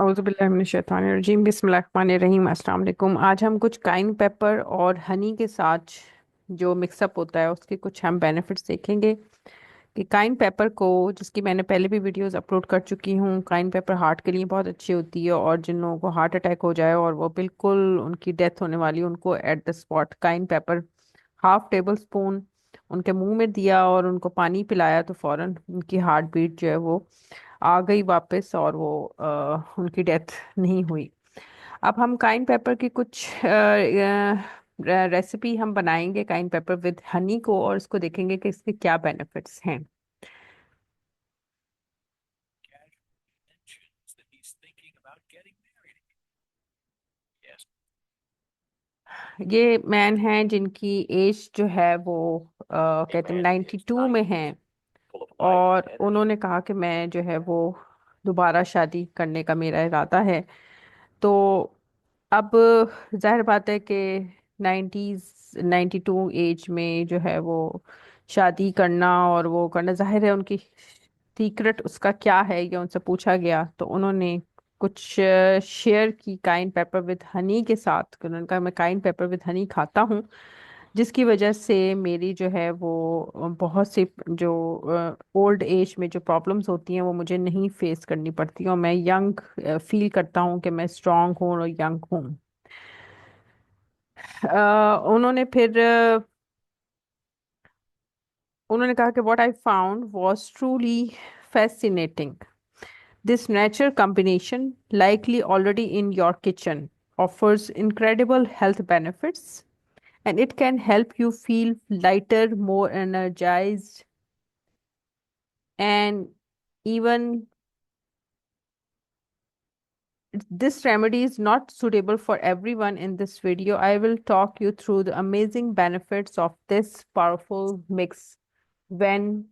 औज़ुबिल्लाहिमिनश्शैतानिर्रजीम बिस्मिल्लाहिर्रहमानिर्रहीम अस्सलाम वालेकुम। आज हम कुछ काइन पेपर और हनी के साथ जो मिक्सअप होता है उसके कुछ हम बेनिफिट्स देखेंगे कि काइन पेपर को, जिसकी मैंने पहले भी वीडियोस अपलोड कर चुकी हूँ। काइन पेपर हार्ट के लिए बहुत अच्छी होती है, और जिन लोगों को हार्ट अटैक हो जाए और वो बिल्कुल उनकी डेथ होने वाली है, उनको at the spot cayenne pepper half tablespoon उनके मुंह में दिया और उनको पानी पिलाया तो फौरन उनकी हार्ट बीट जो है वो आ गई वापस, और वो उनकी डेथ नहीं हुई। अब हम काइन पेपर की कुछ रेसिपी हम बनाएंगे काइन पेपर विद हनी को, और इसको देखेंगे कि इसके क्या बेनिफिट्स हैं। ये मैन हैं जिनकी एज जो है वो कहते हैं 92 में है, और उन्होंने कहा कि मैं जो है वो दोबारा शादी करने का मेरा इरादा है। तो अब जाहिर बात है कि 92 एज में जो है वो शादी करना और वो करना, जाहिर है उनकी सीक्रेट उसका क्या है ये उनसे पूछा गया, तो उन्होंने कुछ शेयर की काइन पेपर विद हनी के साथ। उन्होंने कहा मैं काइन पेपर विद हनी खाता हूँ, जिसकी वजह से मेरी जो है वो बहुत सी जो ओल्ड एज में जो प्रॉब्लम्स होती हैं वो मुझे नहीं फेस करनी पड़ती, और मैं यंग फील करता हूँ कि मैं स्ट्रांग हूँ और यंग हूँ। उन्होंने फिर उन्होंने कहा कि what I found was truly fascinating. This natural combination, likely already in your kitchen, offers incredible health benefits, and it can help you feel lighter, more energized, and even this remedy is not suitable for everyone. In this video, I will talk you through the amazing benefits of this powerful mix, when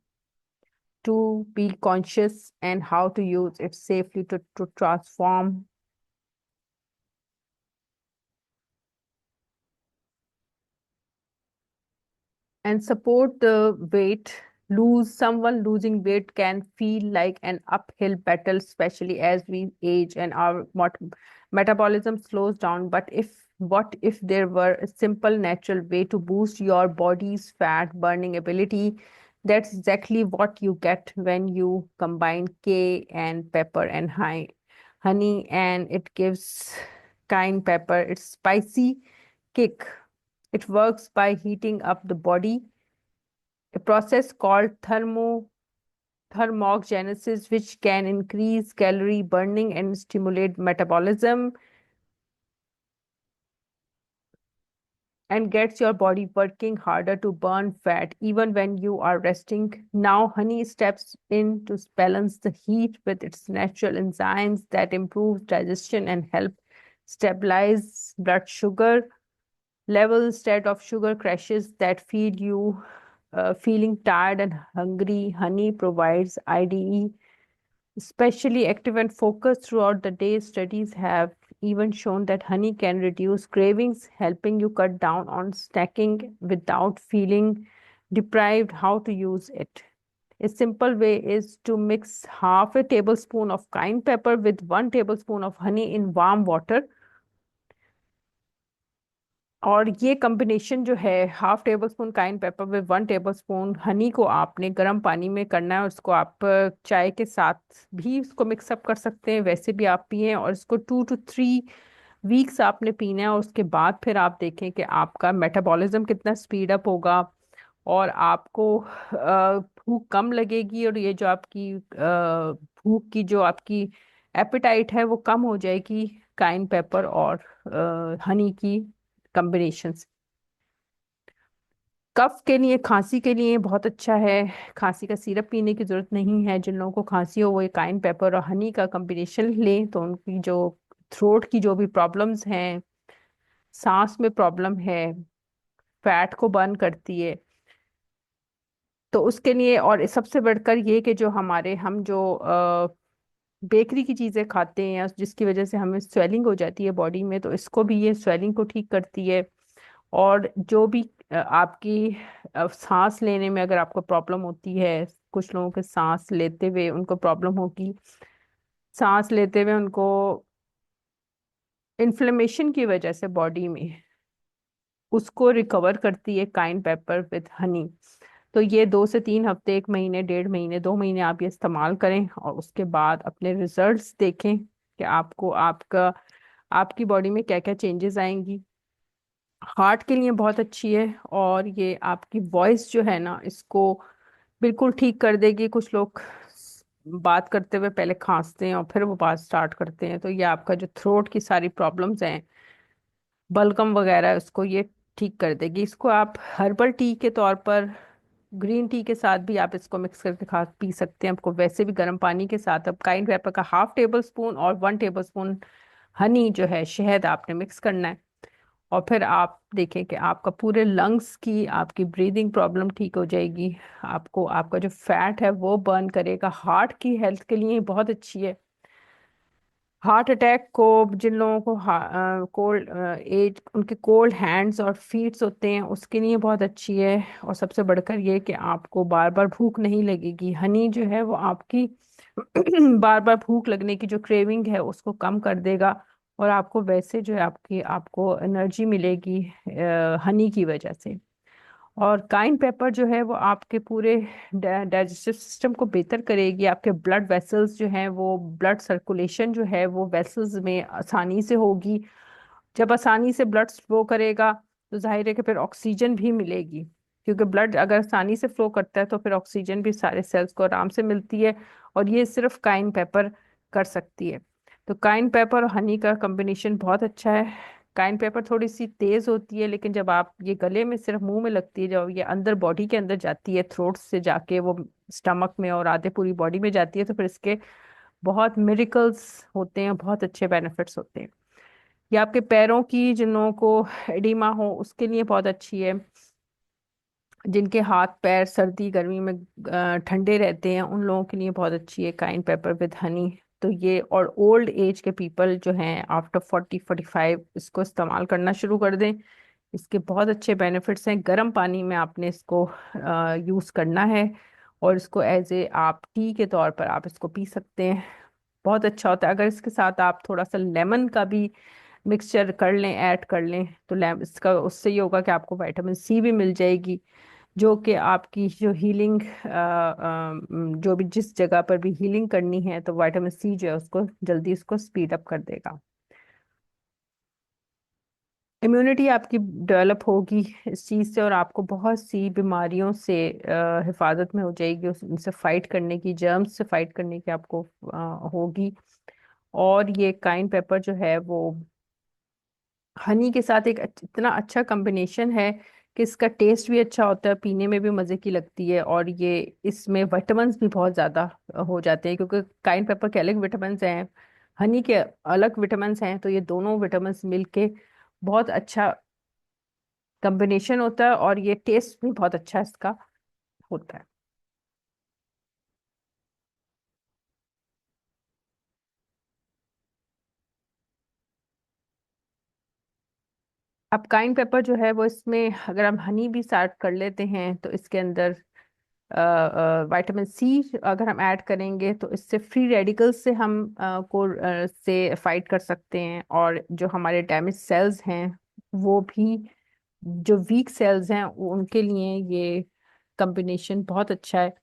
to be conscious, and how to use it safely to transform and support the weight lose. Someone losing weight can feel like an uphill battle, especially as we age and our metabolism slows down. But what if there were a simple natural way to boost your body's fat burning ability? That's exactly what you get when you combine K and pepper and honey, and it gives cayenne pepper its spicy kick. It works by heating up the body, a process called thermogenesis, which can increase calorie burning and stimulate metabolism and gets your body working harder to burn fat even when you are resting. Now, honey steps in to balance the heat with its natural enzymes that improve digestion and help stabilize blood sugar level instead of sugar crashes that feel you feeling tired and hungry. Honey provides IDE, especially active and focused throughout the day. Studies have even shown that honey can reduce cravings, helping you cut down on snacking without feeling deprived. How to use it? A simple way is to mix half a tablespoon of cayenne pepper with 1 tablespoon of honey in warm water, और ये combination जो है half tablespoon cayenne pepper with 1 tablespoon honey को आपने गर्म पानी में करना है, और इसको आप चाय के साथ भी इसको मिक्सअप कर सकते हैं, वैसे भी आप पिएं, और इसको 2 to 3 वीक्स आपने पीना है। और उसके बाद फिर आप देखें कि आपका मेटाबॉलिज्म कितना स्पीड अप होगा, और आपको भूख कम लगेगी, और ये जो आपकी भूख की जो आपकी एपेटाइट है वो कम हो जाएगी काइन पेपर और हनी की कॉम्बिनेशन। कफ के लिए, खांसी के लिए बहुत अच्छा है। खांसी का सिरप पीने की जरूरत नहीं है। जिन लोगों को खांसी हो वो ये काइन पेपर और हनी का कॉम्बिनेशन लें, तो उनकी जो थ्रोट की जो भी प्रॉब्लम्स हैं, सांस में प्रॉब्लम है, फैट को बर्न करती है, तो उसके लिए। और सबसे बढ़कर ये कि जो हम जो बेकरी की चीजें खाते हैं, या जिसकी वजह से हमें स्वेलिंग हो जाती है बॉडी में, तो इसको भी ये स्वेलिंग को ठीक करती है। और जो भी आपकी सांस लेने में अगर आपको प्रॉब्लम होती है, कुछ लोगों के सांस लेते हुए उनको प्रॉब्लम होगी, सांस लेते हुए उनको इन्फ्लेमेशन की वजह से बॉडी में, उसको रिकवर करती है काइन पेपर विद हनी। तो ये 2 से 3 हफ्ते, 1 महीने, 1.5 महीने, 2 महीने आप ये इस्तेमाल करें और उसके बाद अपने रिजल्ट्स देखें कि आपको आपका आपकी बॉडी में क्या क्या चेंजेस आएंगी। हार्ट के लिए बहुत अच्छी है, और ये आपकी वॉइस जो है ना, इसको बिल्कुल ठीक कर देगी। कुछ लोग बात करते हुए पहले खांसते हैं और फिर वो बात स्टार्ट करते हैं, तो ये आपका जो थ्रोट की सारी प्रॉब्लम्स हैं, बलगम वगैरह, उसको ये ठीक कर देगी। इसको आप हर्बल टी के तौर पर, ग्रीन टी के साथ भी आप इसको मिक्स करके खा पी सकते हैं। आपको वैसे भी गर्म पानी के साथ अब काइन पेपर का 1/2 टेबल स्पून और 1 टेबल स्पून हनी जो है, शहद, आपने मिक्स करना है। और फिर आप देखें कि आपका पूरे लंग्स की, आपकी ब्रीदिंग प्रॉब्लम ठीक हो जाएगी। आपको आपका जो फैट है वो बर्न करेगा। हार्ट की हेल्थ के लिए बहुत अच्छी है। हार्ट अटैक को, जिन लोगों को कोल्ड एज, उनके कोल्ड हैंड्स और फीट्स होते हैं, उसके लिए बहुत अच्छी है। और सबसे बढ़कर ये कि आपको बार बार भूख नहीं लगेगी। हनी जो है वो आपकी बार बार भूख लगने की जो क्रेविंग है उसको कम कर देगा। और आपको वैसे जो है आपकी आपको एनर्जी मिलेगी हनी की वजह से। और काइन पेपर जो है वो आपके पूरे डाइजेस्टिव सिस्टम को बेहतर करेगी। आपके ब्लड वेसल्स जो हैं, वो ब्लड सर्कुलेशन जो है वो वेसल्स में आसानी से होगी। जब आसानी से ब्लड फ्लो करेगा तो जाहिर है कि फिर ऑक्सीजन भी मिलेगी, क्योंकि ब्लड अगर आसानी से फ्लो करता है तो फिर ऑक्सीजन भी सारे सेल्स को आराम से मिलती है। और ये सिर्फ काइन पेपर कर सकती है। तो काइन पेपर और हनी का कॉम्बिनेशन बहुत अच्छा है। काइन पेपर थोड़ी सी तेज होती है, लेकिन जब आप ये गले में, सिर्फ मुंह में लगती है, जब ये अंदर बॉडी के अंदर जाती है, थ्रोट से जाके वो स्टमक में और आधे पूरी बॉडी में जाती है, तो फिर इसके बहुत मिरेकल्स होते हैं, बहुत अच्छे बेनिफिट्स होते हैं। ये आपके पैरों की, जिन लोगों को एडिमा हो, उसके लिए बहुत अच्छी है। जिनके हाथ पैर सर्दी गर्मी में ठंडे रहते हैं, उन लोगों के लिए बहुत अच्छी है काइन पेपर विद हनी। तो ये, और ओल्ड एज के पीपल जो हैं, आफ्टर 40-45, इसको इस्तेमाल करना शुरू कर दें। इसके बहुत अच्छे बेनिफिट्स हैं। गर्म पानी में आपने इसको यूज़ करना है, और इसको एज ए आप टी के तौर पर आप इसको पी सकते हैं। बहुत अच्छा होता है। अगर इसके साथ आप थोड़ा सा लेमन का भी मिक्सचर कर लें, ऐड कर लें, तो इसका उससे ये होगा कि आपको विटामिन सी भी मिल जाएगी, जो कि आपकी जो हीलिंग, जो भी जिस जगह पर भी हीलिंग करनी है, तो विटामिन सी जो है उसको जल्दी उसको स्पीड अप कर देगा। इम्यूनिटी आपकी डेवलप होगी इस चीज़ से, और आपको बहुत सी बीमारियों से हिफाजत में हो जाएगी। उनसे फाइट करने की, जर्म्स से फाइट करने की आपको होगी। और ये काइन पेपर जो है वो हनी के साथ एक इतना अच्छा कॉम्बिनेशन है कि इसका टेस्ट भी अच्छा होता है, पीने में भी मज़े की लगती है। और ये, इसमें विटामिन्स भी बहुत ज़्यादा हो जाते हैं, क्योंकि काइन पेपर के अलग विटामिन्स हैं, हनी के अलग विटामिन्स हैं। तो ये दोनों विटामिन्स मिलके बहुत अच्छा कॉम्बिनेशन होता है, और ये टेस्ट भी बहुत अच्छा इसका होता है। अब काइन पेपर जो है वो, इसमें अगर हम हनी भी स्टार्ट कर लेते हैं तो इसके अंदर विटामिन सी अगर हम ऐड करेंगे तो इससे फ्री रेडिकल्स से हम से फाइट कर सकते हैं। और जो हमारे डैमेज सेल्स हैं, वो भी, जो वीक सेल्स हैं, उनके लिए ये कॉम्बिनेशन बहुत अच्छा है।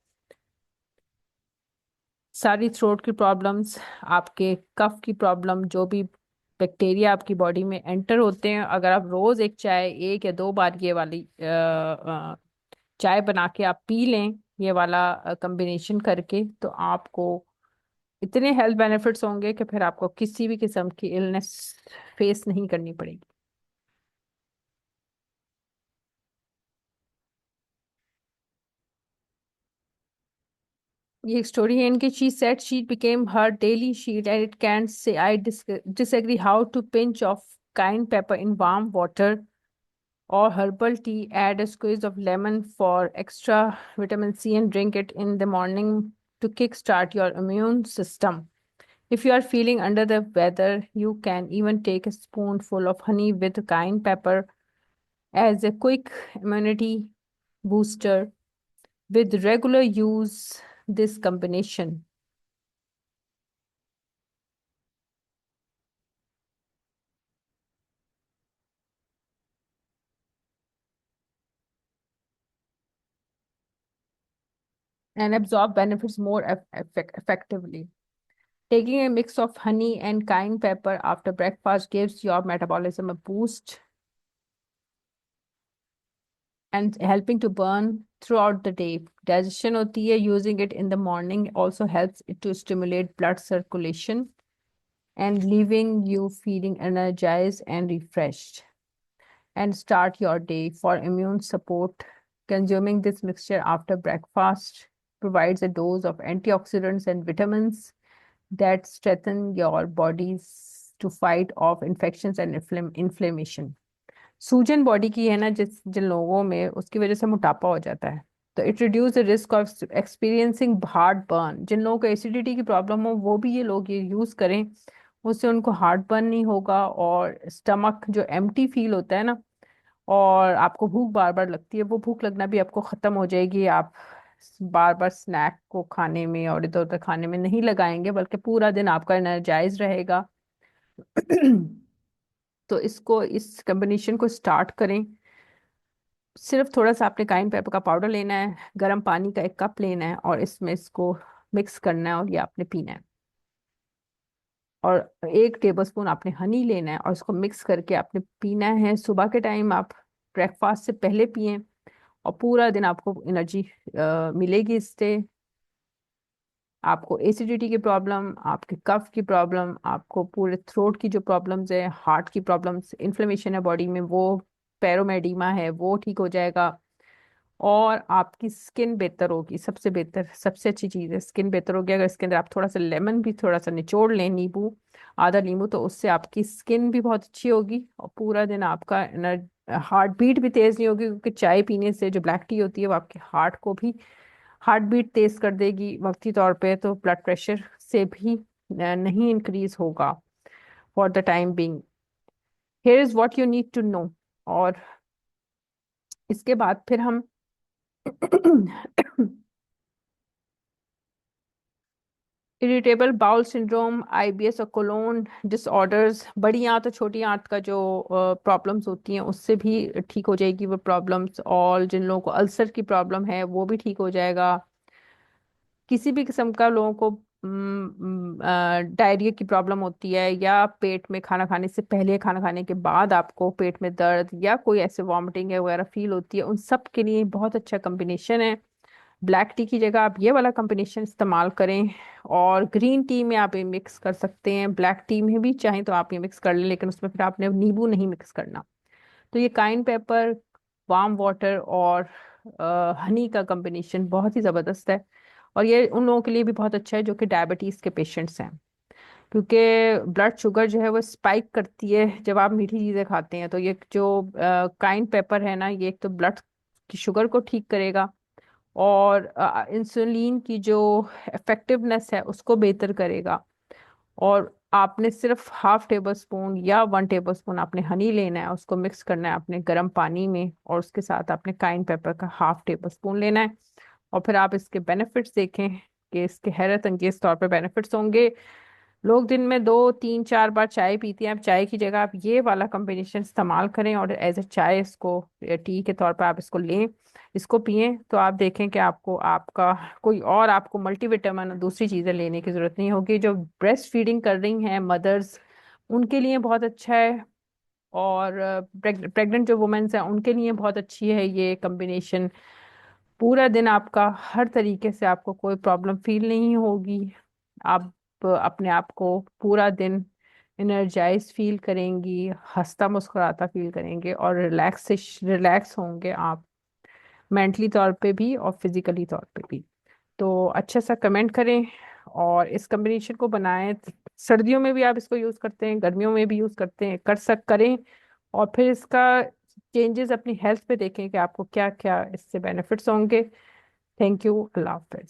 सारी थ्रोट की प्रॉब्लम्स, आपके कफ की प्रॉब्लम, जो भी बैक्टीरिया आपकी बॉडी में एंटर होते हैं, अगर आप रोज एक चाय, 1 या 2 बार ये वाली चाय बना के आप पी लें, ये वाला कॉम्बिनेशन करके, तो आपको इतने हेल्थ बेनिफिट्स होंगे कि फिर आपको किसी भी किस्म की इलनेस फेस नहीं करनी पड़ेगी। ये एक स्टोरी है इनकी। She said she became her daily sheet and it can't say I disagree how to pinch of cayenne pepper in warm water or herbal tea, add a squeeze of lemon for extra vitamin C and drink it in the morning to kickstart your immune system. If you are feeling under the weather, you can even take a spoonful of honey with cayenne pepper as a quick immunity booster. With regular use, this combination and absorb benefits more effectively. Taking a mix of honey and cayenne pepper after breakfast gives your metabolism a boost and helping to burn throughout the day. Digestion होती है, using it in the morning also helps it to stimulate blood circulation and leaving you feeling energized and refreshed. And start your day for immune support. Consuming this mixture after breakfast provides a dose of antioxidants and vitamins that strengthen your bodies to fight off infections and inflammation. सूजन body की है ना, जिन लोगों में उसकी वजह से मोटापा हो जाता है, तो it reduce the risk of experiencing heartburn. जिन लोगों को एसिडिटी की प्रॉब्लम हो वो भी ये लोग ये यूज करें, उससे उनको हार्ट बर्न नहीं होगा और स्टमक जो एम्प्टी फील होता है ना, और आपको भूख बार बार लगती है, वो भूख लगना भी आपको खत्म हो जाएगी। आप बार बार स्नैक को खाने में और इधर उधर खाने में नहीं लगाएंगे, बल्कि पूरा दिन आपका एनर्जाइज रहेगा। तो इसको, इस कॉम्बिनेशन को स्टार्ट करें। सिर्फ थोड़ा सा आपने काइन पेपर का पाउडर लेना है, गर्म पानी का 1 कप लेना है और इसमें इसको मिक्स करना है और ये आपने पीना है। और 1 टेबल स्पून आपने हनी लेना है और इसको मिक्स करके आपने पीना है। सुबह के टाइम आप ब्रेकफास्ट से पहले पिएं और पूरा दिन आपको एनर्जी मिलेगी इससे। आपको एसिडिटी की प्रॉब्लम, आपके कफ की प्रॉब्लम, आपको पूरे थ्रोट की जो प्रॉब्लम्स है, हार्ट की प्रॉब्लम्स, इन्फ्लेमेशन है बॉडी में, वो पेरोमेडिमा है वो ठीक हो जाएगा। और आपकी स्किन बेहतर होगी। सबसे बेहतर, सबसे अच्छी चीज़ है, स्किन बेहतर होगी अगर इसके अंदर आप थोड़ा सा लेमन भी थोड़ा सा निचोड़ लें, नींबू, आधा नींबू, तो उससे आपकी स्किन भी बहुत अच्छी होगी और पूरा दिन आपका हार्ट बीट भी तेज नहीं होगी, क्योंकि चाय पीने से जो ब्लैक टी होती है वो आपके हार्ट को भी हार्ट बीट तेज कर देगी वक्ती तौर पे, तो ब्लड प्रेशर से भी नहीं इंक्रीज होगा for the time being. Here is what you need to know. और इसके बाद फिर हम इरिटेबल बाउल सिंड्रोम, आईबीएस और कोलोन डिसऑर्डर्स, बड़ी आंत और छोटी आंत का जो प्रॉब्लम्स होती हैं उससे भी ठीक हो जाएगी वो प्रॉब्लम्स। और जिन लोगों को अल्सर की प्रॉब्लम है वो भी ठीक हो जाएगा। किसी भी किस्म का लोगों को डायरिया की प्रॉब्लम होती है, या पेट में खाना खाने से पहले, खाना खाने के बाद आपको पेट में दर्द या कोई ऐसे वॉमिटिंग है वगैरह फील होती है, उन सब के लिए बहुत अच्छा कॉम्बिनेशन है। ब्लैक टी की जगह आप ये वाला कॉम्बिनेशन इस्तेमाल करें। और ग्रीन टी में आप ये मिक्स कर सकते हैं, ब्लैक टी में भी चाहें तो आप ये मिक्स कर लें, लेकिन उसमें फिर आपने नींबू नहीं मिक्स करना। तो ये काइन पेपर, वार्म वाटर और हनी का कॉम्बिनेशन बहुत ही ज़बरदस्त है। और ये उन लोगों के लिए भी बहुत अच्छा है जो कि डायबिटीज़ के पेशेंट्स हैं, क्योंकि ब्लड शुगर जो है वो स्पाइक करती है जब आप मीठी चीज़ें खाते हैं। तो ये जो काइन पेपर है ना, ये एक तो ब्लड की शुगर को ठीक करेगा और इंसुलिन की जो इफेक्टिवनेस है उसको बेहतर करेगा। और आपने सिर्फ 1/2 टेबल स्पून या 1 टेबल स्पून आपने हनी लेना है, उसको मिक्स करना है अपने गर्म पानी में, और उसके साथ आपने काइन पेपर का 1/2 टेबल स्पून लेना है। और फिर आप इसके बेनिफिट्स देखें कि इसके हैरत अंगेज तौर पे बेनिफिट्स होंगे। लोग दिन में 2 3 4 बार चाय पीते हैं, आप चाय की जगह आप ये वाला कॉम्बिनेशन इस्तेमाल करें और एज ए चाय इसको, टी के तौर पर आप इसको लें, इसको पिएं, तो आप देखें कि आपको आपका कोई और आपको मल्टीविटामिन और दूसरी चीज़ें लेने की ज़रूरत नहीं होगी। जो ब्रेस्ट फीडिंग कर रही हैं मदर्स, उनके लिए बहुत अच्छा है। और प्रेग्नेंट जो वुमेन्स हैं उनके लिए बहुत अच्छी है ये कॉम्बिनेशन। पूरा दिन आपका हर तरीके से आपको कोई प्रॉब्लम फील नहीं होगी। आप अपने आप को पूरा दिन एनर्जाइज फील करेंगी, हंसता मुस्कुराता फील करेंगे और रिलैक्स होंगे आप, मेंटली तौर पे भी और फिजिकली तौर पे भी। तो अच्छा सा कमेंट करें और इस कॉम्बिनेशन को बनाएं। सर्दियों में भी आप इसको यूज़ करते हैं, गर्मियों में भी यूज़ करते हैं, करें। और फिर इसका चेंजेस अपनी हेल्थ पे देखें कि आपको क्या क्या इससे बेनिफिट्स होंगे। Thank you, Allah Hafiz.